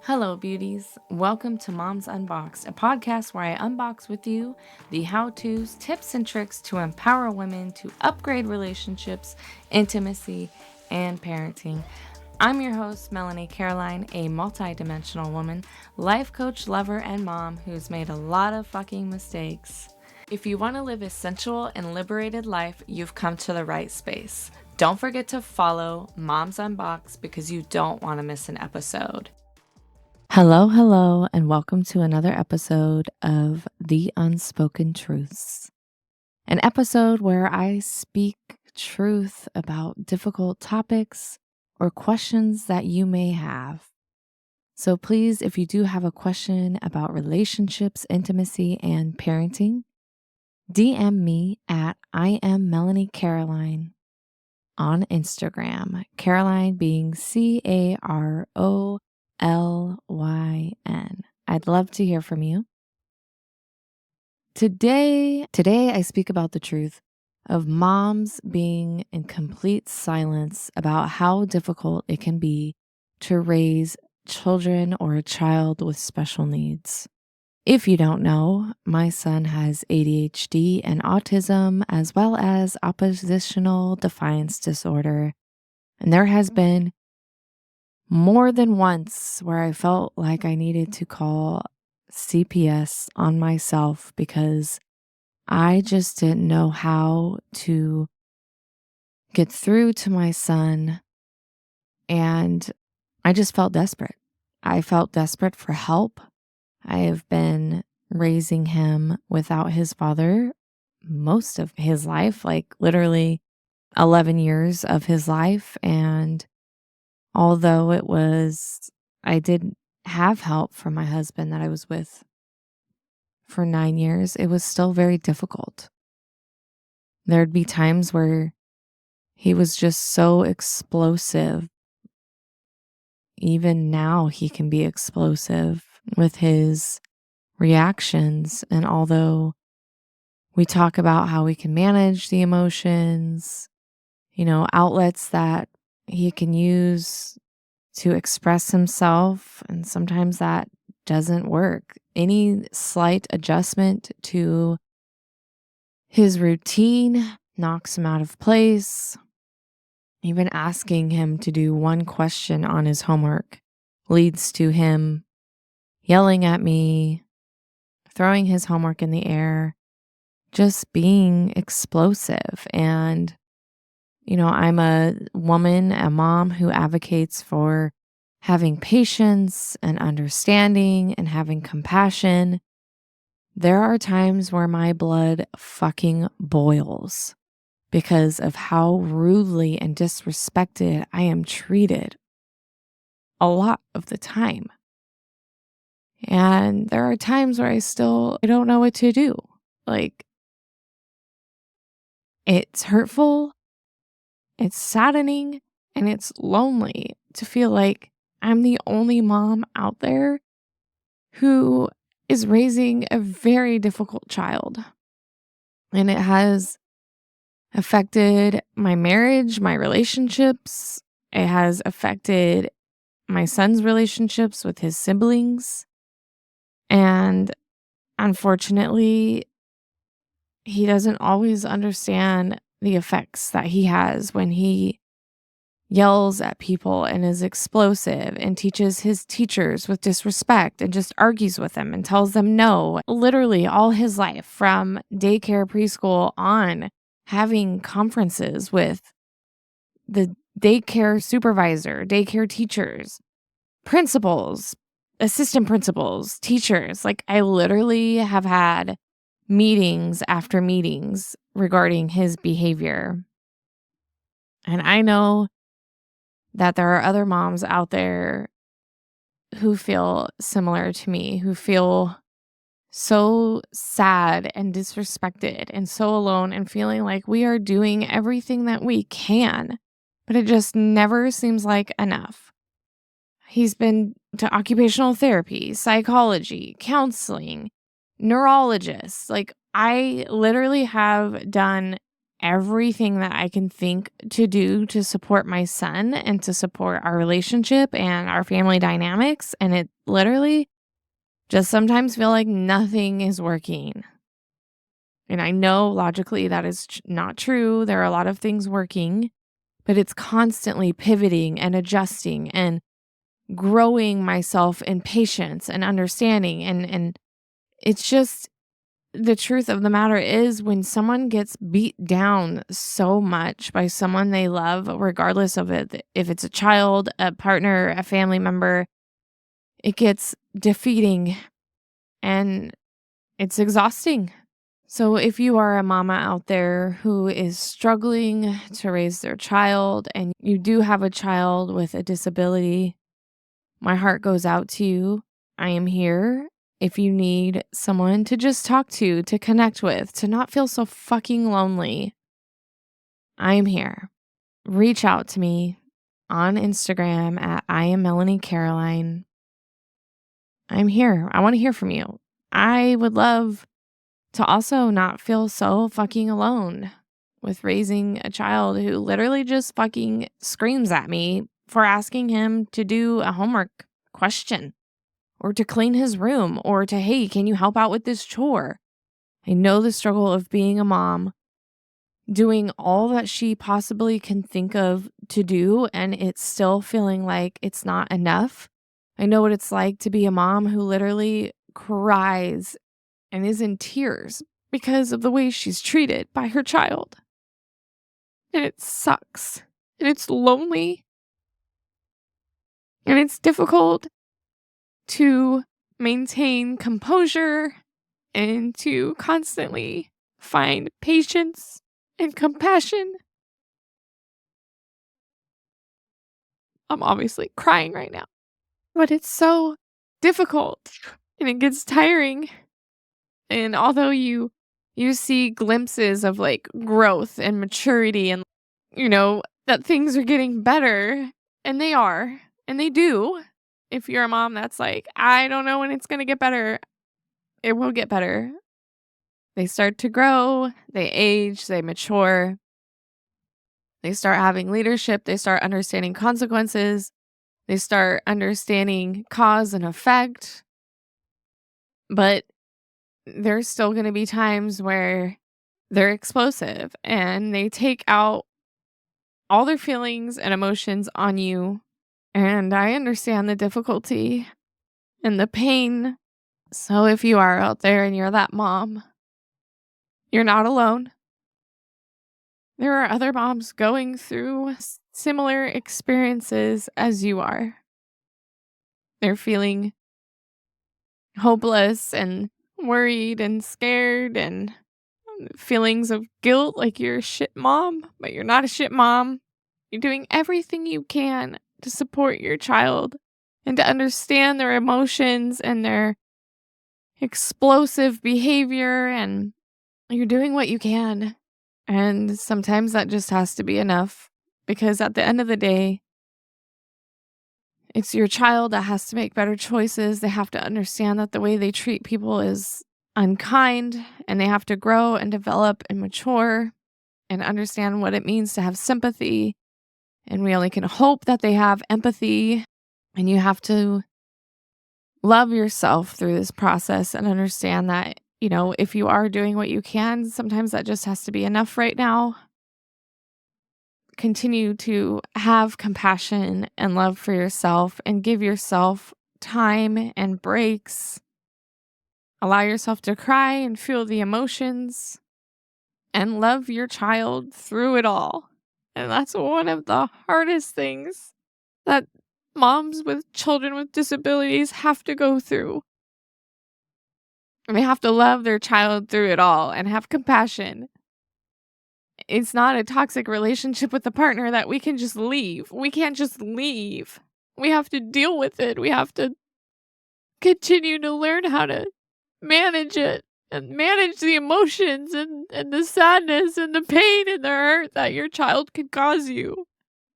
Hello, beauties. Welcome to Moms Unboxed, a podcast where I unbox with you the how-tos, tips, and tricks to empower women to upgrade relationships, intimacy, and parenting. I'm your host, Melanie Caroline, a multi-dimensional woman, life coach, lover, and mom who's made a lot of fucking mistakes. If you want to live a sensual and liberated life, you've come to the right space. Don't forget to follow Moms Unboxed because you don't want to miss an episode. Hello, and welcome to another episode of The Unspoken Truths, an episode where I speak truth about difficult topics or questions that you may have. So please, if you do have a question about relationships, intimacy, and parenting, DM me at I am Melanie Caroline on Instagram, Caroline being CAROLYN. I'd love to hear from you. Today I speak about the truth of moms being in complete silence about how difficult it can be to raise children or a child with special needs. If you don't know, my son has ADHD and autism, as well as oppositional defiance disorder. And there has been more than once where I felt like I needed to call CPS on myself because I just didn't know how to get through to my son. And I just felt desperate. I felt desperate for help. I have been raising him without his father most of his life, like literally 11 years of his life. And although I did have help from my husband that I was with for 9 years, it was still very difficult. There'd be times where he was just so explosive. Even now, he can be explosive with his reactions. And although we talk about how we can manage the emotions, outlets that he can use to express himself, and sometimes that doesn't work. Any slight adjustment to his routine knocks him out of place. Even asking him to do one question on his homework leads to him yelling at me, throwing his homework in the air, just being explosive. And I'm a woman, a mom who advocates for having patience and understanding and having compassion. There are times where my blood fucking boils because of how rudely and disrespected I am treated a lot of the time. And there are times where I don't know what to do. Like, it's hurtful, it's saddening, and it's lonely to feel like I'm the only mom out there who is raising a very difficult child. And it has affected my marriage, my relationships. It has affected my son's relationships with his siblings. And unfortunately, he doesn't always understand the effects that he has when he yells at people and is explosive and teaches his teachers with disrespect and just argues with them and tells them no. Literally all his life, from daycare, preschool on, having conferences with the daycare supervisor, daycare teachers, principals, assistant principals, teachers. Like, I literally have had meetings after meetings regarding his behavior. And I know that there are other moms out there who feel similar to me, who feel so sad and disrespected and so alone and feeling like we are doing everything that we can, but it just never seems like enough. He's been to occupational therapy, psychology, counseling, neurologists. Like, I literally have done everything that I can think to do to support my son and to support our relationship and our family dynamics. And it literally just sometimes feel like nothing is working. And I know logically that is not true. There are a lot of things working, but it's constantly pivoting and adjusting and growing myself in patience and understanding. And it's just the truth of the matter is when someone gets beat down so much by someone they love, regardless of it, if it's a child, a partner, a family member, it gets defeating and it's exhausting. So, if you are a mama out there who is struggling to raise their child and you do have a child with a disability, my heart goes out to you. I am here. If you need someone to just talk to connect with, to not feel so fucking lonely, I am here. Reach out to me on Instagram at I am Melanie Caroline. I'm here. I want to hear from you. I would love to also not feel so fucking alone with raising a child who literally just fucking screams at me for asking him to do a homework question or to clean his room or to, hey, can you help out with this chore? I know the struggle of being a mom, doing all that she possibly can think of to do, and it's still feeling like it's not enough. I know what it's like to be a mom who literally cries and is in tears because of the way she's treated by her child. And it sucks. And it's lonely. And it's difficult to maintain composure and to constantly find patience and compassion. I'm obviously crying right now, but it's so difficult and it gets tiring. And although you see glimpses of like growth and maturity and that things are getting better, and they are, and they do. If you're a mom that's like, I don't know when it's going to get better, it will get better. They start to grow, they age, they mature. They start having leadership, they start understanding consequences, they start understanding cause and effect. But there's still going to be times where they're explosive and they take out all their feelings and emotions on you. And I understand the difficulty and the pain. So if you are out there and you're that mom, you're not alone. There are other moms going through similar experiences as you are. They're feeling hopeless and worried and scared and feelings of guilt like you're a shit mom, but you're not a shit mom. You're doing everything you can to support your child and to understand their emotions and their explosive behavior, and you're doing what you can. And sometimes that just has to be enough because at the end of the day, it's your child that has to make better choices. They have to understand that the way they treat people is unkind, and they have to grow and develop and mature and understand what it means to have sympathy. And we only can hope that they have empathy, and you have to love yourself through this process and understand that, if you are doing what you can, sometimes that just has to be enough right now. Continue to have compassion and love for yourself and give yourself time and breaks. Allow yourself to cry and feel the emotions and love your child through it all. And that's one of the hardest things that moms with children with disabilities have to go through. And they have to love their child through it all and have compassion. It's not a toxic relationship with a partner that we can just leave. We can't just leave. We have to deal with it. We have to continue to learn how to manage it and manage the emotions and the sadness and the pain and the hurt that your child could cause you.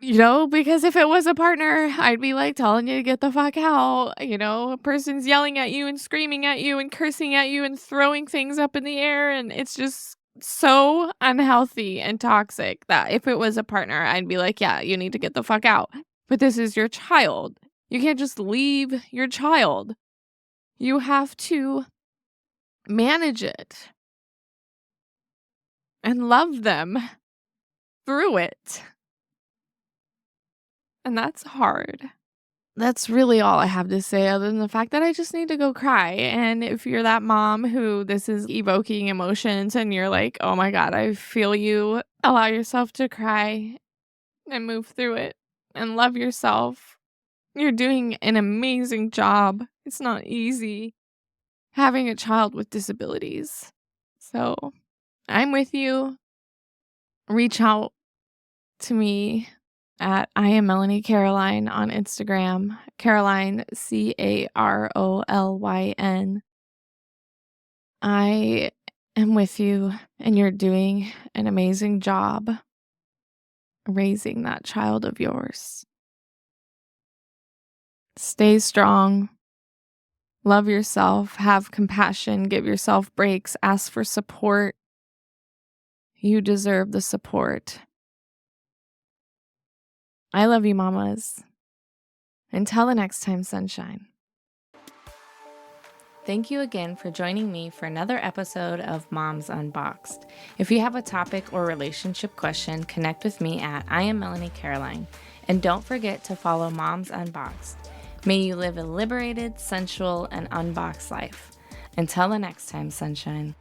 Because if it was a partner, I'd be like telling you to get the fuck out. A person's yelling at you and screaming at you and cursing at you and throwing things up in the air, and it's just so unhealthy and toxic that if it was a partner, I'd be like, yeah, you need to get the fuck out. But this is your child. You can't just leave your child. You have to manage it and love them through it. And that's hard. That's really all I have to say other than the fact that I just need to go cry. And if you're that mom who this is evoking emotions and you're like, oh my God, I feel you, allow yourself to cry and move through it and love yourself. You're doing an amazing job. It's not easy having a child with disabilities. So I'm with you. Reach out to me at I am Melanie Caroline on Instagram. Caroline, Carolyn. I am with you, and you're doing an amazing job raising that child of yours. Stay strong. Love yourself. Have compassion. Give yourself breaks. Ask for support. You deserve the support. I love you, mamas. Until the next time, sunshine. Thank you again for joining me for another episode of Moms Unboxed. If you have a topic or relationship question, connect with me at I am Melanie Caroline. And don't forget to follow Moms Unboxed. May you live a liberated, sensual, and unboxed life. Until the next time, sunshine.